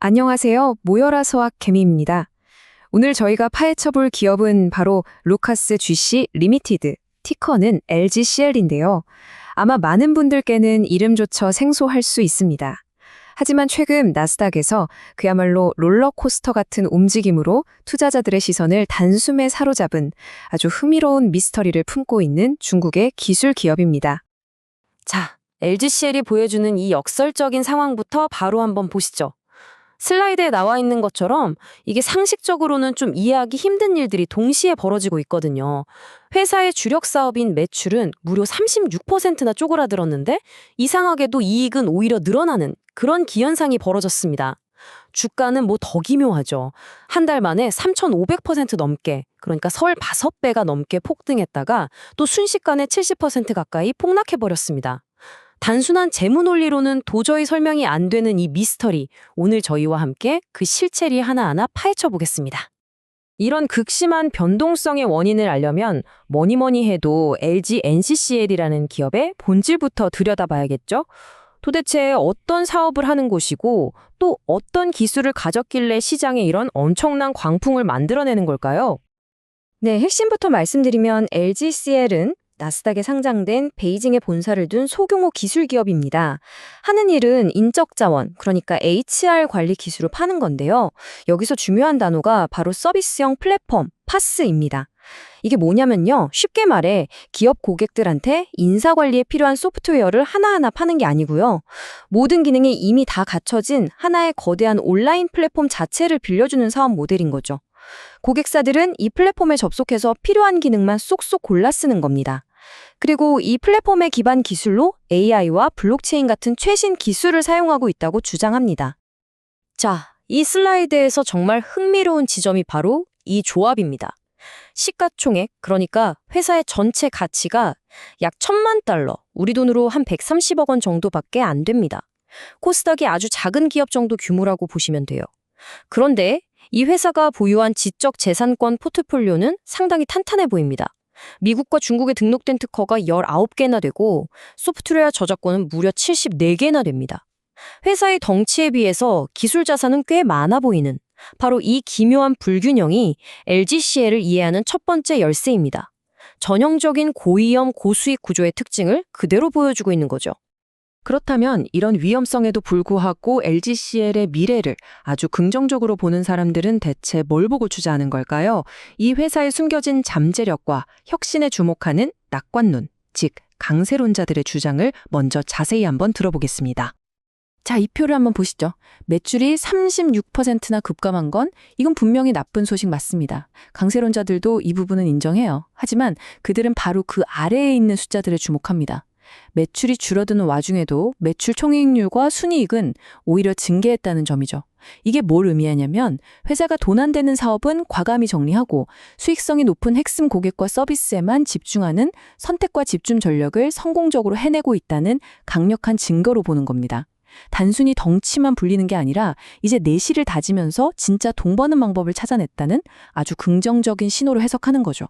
안녕하세요. 모여라 서학 개미입니다. 오늘 저희가 파헤쳐볼 기업은 바로 루카스 GC 리미티드, 티커는 LGCL인데요. 아마 많은 분들께는 이름조차 생소할 수 있습니다. 하지만 최근 나스닥에서 그야말로 롤러코스터 같은 움직임으로 투자자들의 시선을 단숨에 사로잡은 아주 흥미로운 미스터리를 품고 있는 중국의 기술 기업입니다. 자, LGCL이 보여주는 이 역설적인 상황부터 바로 한번 보시죠. 슬라이드에 나와 있는 것처럼 이게 상식적으로는 좀 이해하기 힘든 일들이 동시에 벌어지고 있거든요. 회사의 주력 사업인 매출은 무려 36%나 쪼그라들었는데 이상하게도 이익은 오히려 늘어나는 그런 기현상이 벌어졌습니다. 주가는 뭐 더 기묘하죠. 한 달 만에 3,500% 넘게, 그러니까 35배가 넘게 폭등했다가 또 순식간에 70% 가까이 폭락해버렸습니다. 단순한 재무 논리로는 도저히 설명이 안 되는 이 미스터리, 오늘 저희와 함께 그 실체리 하나하나 파헤쳐 보겠습니다. 이런 극심한 변동성의 원인을 알려면 뭐니 해도 LG NCCL이라는 기업의 본질부터 들여다봐야겠죠? 도대체 어떤 사업을 하는 곳이고 또 어떤 기술을 가졌길래 시장에 이런 엄청난 광풍을 만들어내는 걸까요? 네, 핵심부터 말씀드리면 LGCL은 나스닥에 상장된 베이징에 본사를 둔 소규모 기술 기업입니다. 하는 일은 인적 자원, 그러니까 HR 관리 기술을 파는 건데요. 여기서 중요한 단어가 바로 서비스형 플랫폼, 파스입니다. 이게 뭐냐면요. 쉽게 말해 기업 고객들한테 인사 관리에 필요한 소프트웨어를 하나하나 파는 게 아니고요. 모든 기능이 이미 다 갖춰진 하나의 거대한 온라인 플랫폼 자체를 빌려주는 사업 모델인 거죠. 고객사들은 이 플랫폼에 접속해서 필요한 기능만 쏙쏙 골라 쓰는 겁니다. 그리고 이 플랫폼의 기반 기술로 AI와 블록체인 같은 최신 기술을 사용하고 있다고 주장합니다. 자, 이 슬라이드에서 정말 흥미로운 지점이 바로 이 조합입니다. 시가총액, 그러니까 회사의 전체 가치가 약 1,000만 달러, 우리 돈으로 한 130억 원 정도밖에 안 됩니다. 코스닥이 아주 작은 기업 정도 규모라고 보시면 돼요. 그런데 이 회사가 보유한 지적 재산권 포트폴리오는 상당히 탄탄해 보입니다. 미국과 중국에 등록된 특허가 19개나 되고 소프트웨어 저작권은 무려 74개나 됩니다. 회사의 덩치에 비해서 기술 자산은 꽤 많아 보이는 바로 이 기묘한 불균형이 LGCL을 이해하는 첫 번째 열쇠입니다. 전형적인 고위험 고수익 구조의 특징을 그대로 보여주고 있는 거죠. 그렇다면 이런 위험성에도 불구하고 LGCL의 미래를 아주 긍정적으로 보는 사람들은 대체 뭘 보고 투자하는 걸까요? 이 회사의 숨겨진 잠재력과 혁신에 주목하는 낙관론, 즉 강세론자들의 주장을 먼저 자세히 한번 들어보겠습니다. 자, 이 표를 한번 보시죠. 매출이 36%나 급감한 건 이건 분명히 나쁜 소식 맞습니다. 강세론자들도 이 부분은 인정해요. 하지만 그들은 바로 그 아래에 있는 숫자들에 주목합니다. 매출이 줄어드는 와중에도 매출 총이익률과 순이익은 오히려 증가했다는 점이죠. 이게 뭘 의미하냐면 회사가 돈 안 되는 사업은 과감히 정리하고 수익성이 높은 핵심 고객과 서비스에만 집중하는 선택과 집중 전략을 성공적으로 해내고 있다는 강력한 증거로 보는 겁니다. 단순히 덩치만 불리는 게 아니라 이제 내실을 다지면서 진짜 돈 버는 방법을 찾아냈다는 아주 긍정적인 신호로 해석하는 거죠.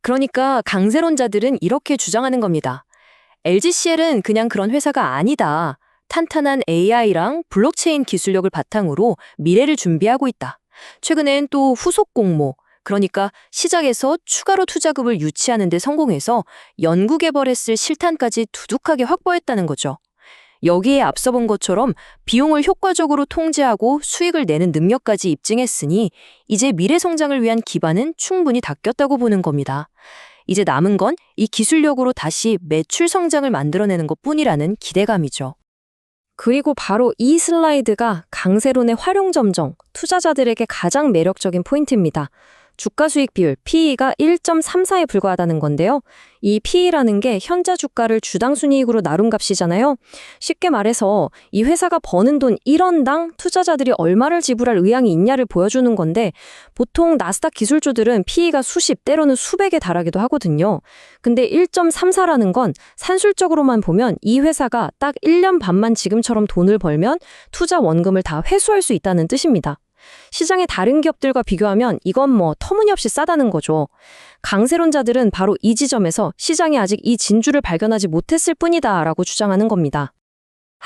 그러니까 강세론자들은 이렇게 주장하는 겁니다. LGCL은 그냥 그런 회사가 아니다. 탄탄한 AI랑 블록체인 기술력을 바탕으로 미래를 준비하고 있다. 최근엔 또 후속 공모, 그러니까 시장에서 추가로 투자금을 유치하는 데 성공해서 연구개발했을 실탄까지 두둑하게 확보했다는 거죠. 여기에 앞서 본 것처럼 비용을 효과적으로 통제하고 수익을 내는 능력까지 입증했으니 이제 미래 성장을 위한 기반은 충분히 닦였다고 보는 겁니다. 이제 남은 건 이 기술력으로 다시 매출 성장을 만들어내는 것뿐이라는 기대감이죠. 그리고 바로 이 슬라이드가 강세론의 활용점정, 투자자들에게 가장 매력적인 포인트입니다. 주가 수익 비율, PE가 1.34에 불과하다는 건데요. 이 PE라는 게 현재 주가를 주당 순이익으로 나눈 값이잖아요. 쉽게 말해서 이 회사가 버는 돈 1원당 투자자들이 얼마를 지불할 의향이 있냐를 보여주는 건데 보통 나스닥 기술주들은 PE가 수십, 때로는 수백에 달하기도 하거든요. 근데 1.34라는 건 산술적으로만 보면 이 회사가 딱 1년 반만 지금처럼 돈을 벌면 투자 원금을 다 회수할 수 있다는 뜻입니다. 시장의 다른 기업들과 비교하면 이건 뭐 터무니없이 싸다는 거죠. 강세론자들은 바로 이 지점에서 시장이 아직 이 진주를 발견하지 못했을 뿐이다 라고 주장하는 겁니다.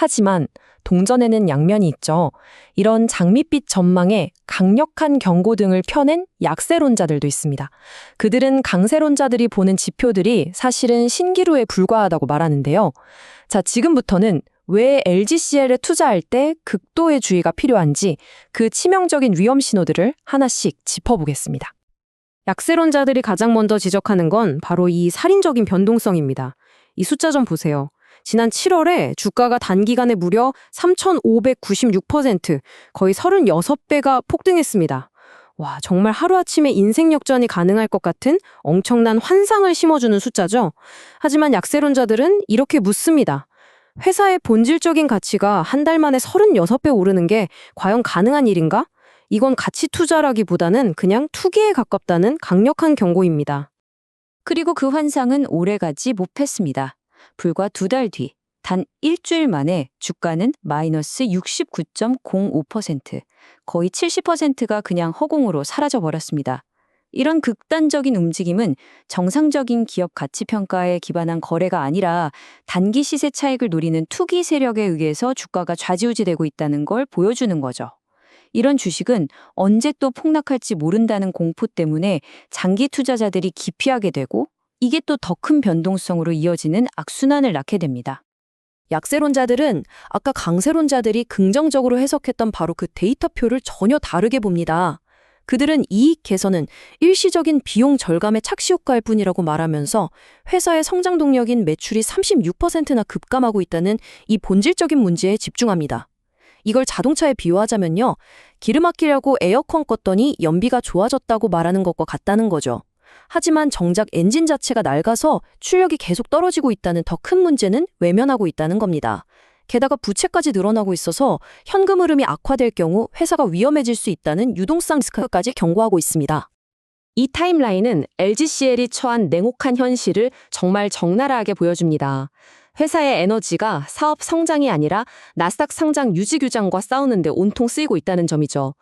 하지만 동전에는 양면이 있죠. 이런 장밋빛 전망에 강력한 경고등을 펴낸 약세론자들도 있습니다. 그들은 강세론자들이 보는 지표들이 사실은 신기루에 불과하다고 말하는데요. 자, 지금부터는 왜 LGCL에 투자할 때 극도의 주의가 필요한지 그 치명적인 위험 신호들을 하나씩 짚어보겠습니다. 약세론자들이 가장 먼저 지적하는 건 바로 이 살인적인 변동성입니다. 이 숫자 좀 보세요. 지난 7월에 주가가 단기간에 무려 3,596%, 거의 36배가 폭등했습니다. 와, 정말 하루아침에 인생 역전이 가능할 것 같은 엄청난 환상을 심어주는 숫자죠. 하지만 약세론자들은 이렇게 묻습니다. 회사의 본질적인 가치가 한 달 만에 36배 오르는 게 과연 가능한 일인가? 이건 가치 투자라기보다는 그냥 투기에 가깝다는 강력한 경고입니다. 그리고 그 환상은 오래가지 못했습니다. 불과 2달 뒤, 단 일주일 만에 주가는 마이너스 69.05%, 거의 70%가 그냥 허공으로 사라져버렸습니다. 이런 극단적인 움직임은 정상적인 기업 가치 평가에 기반한 거래가 아니라 단기 시세 차익을 노리는 투기 세력에 의해서 주가가 좌지우지되고 있다는 걸 보여주는 거죠. 이런 주식은 언제 또 폭락할지 모른다는 공포 때문에 장기 투자자들이 기피하게 되고 이게 또 더 큰 변동성으로 이어지는 악순환을 낳게 됩니다. 약세론자들은 아까 강세론자들이 긍정적으로 해석했던 바로 그 데이터표를 전혀 다르게 봅니다. 그들은 이익 개선은 일시적인 비용 절감의 착시 효과일 뿐이라고 말하면서 회사의 성장 동력인 매출이 36%나 급감하고 있다는 이 본질적인 문제에 집중합니다. 이걸 자동차에 비유하자면요. 기름 아끼려고 에어컨 껐더니 연비가 좋아졌다고 말하는 것과 같다는 거죠. 하지만 정작 엔진 자체가 낡아서 출력이 계속 떨어지고 있다는 더 큰 문제는 외면하고 있다는 겁니다. 게다가 부채까지 늘어나고 있어서 현금 흐름이 악화될 경우 회사가 위험해질 수 있다는 유동성 리스크까지 경고하고 있습니다. 이 타임라인은 LGCL이 처한 냉혹한 현실을 정말 적나라하게 보여줍니다. 회사의 에너지가 사업 성장이 아니라 나스닥 상장 유지 규정과 싸우는데 온통 쓰이고 있다는 점이죠.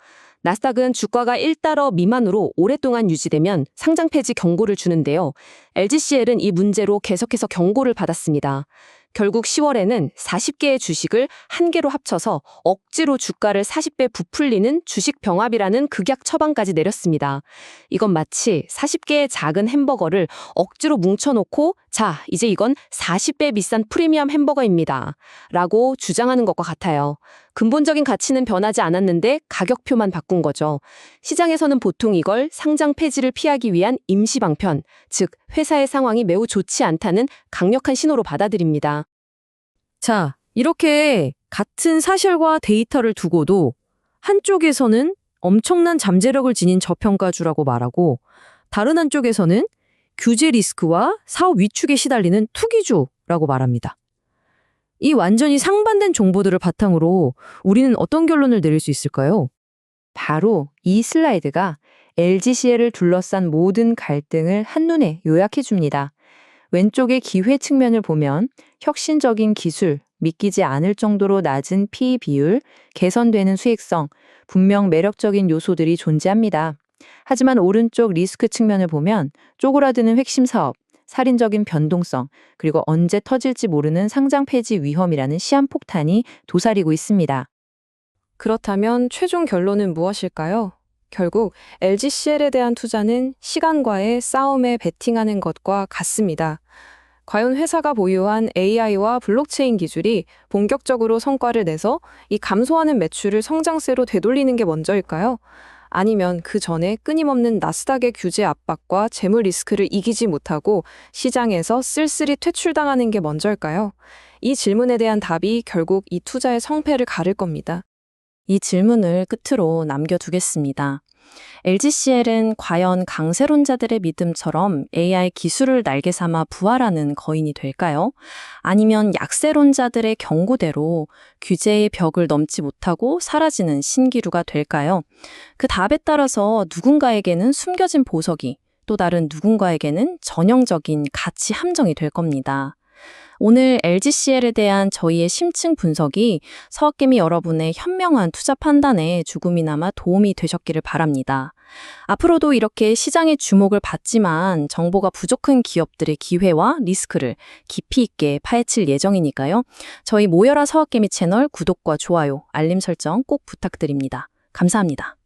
나스닥은 주가가 1달러 미만으로 오랫동안 유지되면 상장 폐지 경고를 주는데요. LGCL은 이 문제로 계속해서 경고를 받았습니다. 결국 10월에는 40개의 주식을 한 개로 합쳐서 억지로 주가를 40배 부풀리는 주식 병합이라는 극약 처방까지 내렸습니다. 이건 마치 40개의 작은 햄버거를 억지로 뭉쳐놓고 자, 이제 이건 40배 비싼 프리미엄 햄버거입니다. 라고 주장하는 것과 같아요. 근본적인 가치는 변하지 않았는데 가격표만 바꾼 거죠. 시장에서는 보통 이걸 상장 폐지를 피하기 위한 임시 방편, 즉 회사의 상황이 매우 좋지 않다는 강력한 신호로 받아들입니다. 자, 이렇게 같은 사실과 데이터를 두고도 한쪽에서는 엄청난 잠재력을 지닌 저평가주라고 말하고 다른 한쪽에서는 규제 리스크와 사업 위축에 시달리는 투기주라고 말합니다. 이 완전히 상반된 정보들을 바탕으로 우리는 어떤 결론을 내릴 수 있을까요? 바로 이 슬라이드가 LGCL을 둘러싼 모든 갈등을 한눈에 요약해 줍니다. 왼쪽의 기회 측면을 보면 혁신적인 기술, 믿기지 않을 정도로 낮은 PE 비율, 개선되는 수익성, 분명 매력적인 요소들이 존재합니다. 하지만 오른쪽 리스크 측면을 보면 쪼그라드는 핵심 사업, 살인적인 변동성, 그리고 언제 터질지 모르는 상장 폐지 위험이라는 시한폭탄이 도사리고 있습니다. 그렇다면 최종 결론은 무엇일까요? 결국 LGCL에 대한 투자는 시간과의 싸움에 베팅하는 것과 같습니다. 과연 회사가 보유한 AI와 블록체인 기술이 본격적으로 성과를 내서 이 감소하는 매출을 성장세로 되돌리는 게 먼저일까요? 아니면 그 전에 끊임없는 나스닥의 규제 압박과 재무 리스크를 이기지 못하고 시장에서 쓸쓸히 퇴출당하는 게 먼저일까요? 이 질문에 대한 답이 결국 이 투자의 성패를 가를 겁니다. 이 질문을 끝으로 남겨두겠습니다. LGCL은 과연 강세론자들의 믿음처럼 AI 기술을 날개 삼아 부활하는 거인이 될까요? 아니면 약세론자들의 경고대로 규제의 벽을 넘지 못하고 사라지는 신기루가 될까요? 그 답에 따라서 누군가에게는 숨겨진 보석이, 또 다른 누군가에게는 전형적인 가치 함정이 될 겁니다. 오늘 LGCL에 대한 저희의 심층 분석이 서학개미 여러분의 현명한 투자 판단에 조금이나마 도움이 되셨기를 바랍니다. 앞으로도 이렇게 시장의 주목을 받지만 정보가 부족한 기업들의 기회와 리스크를 깊이 있게 파헤칠 예정이니까요. 저희 모여라 서학개미 채널 구독과 좋아요, 알림 설정 꼭 부탁드립니다. 감사합니다.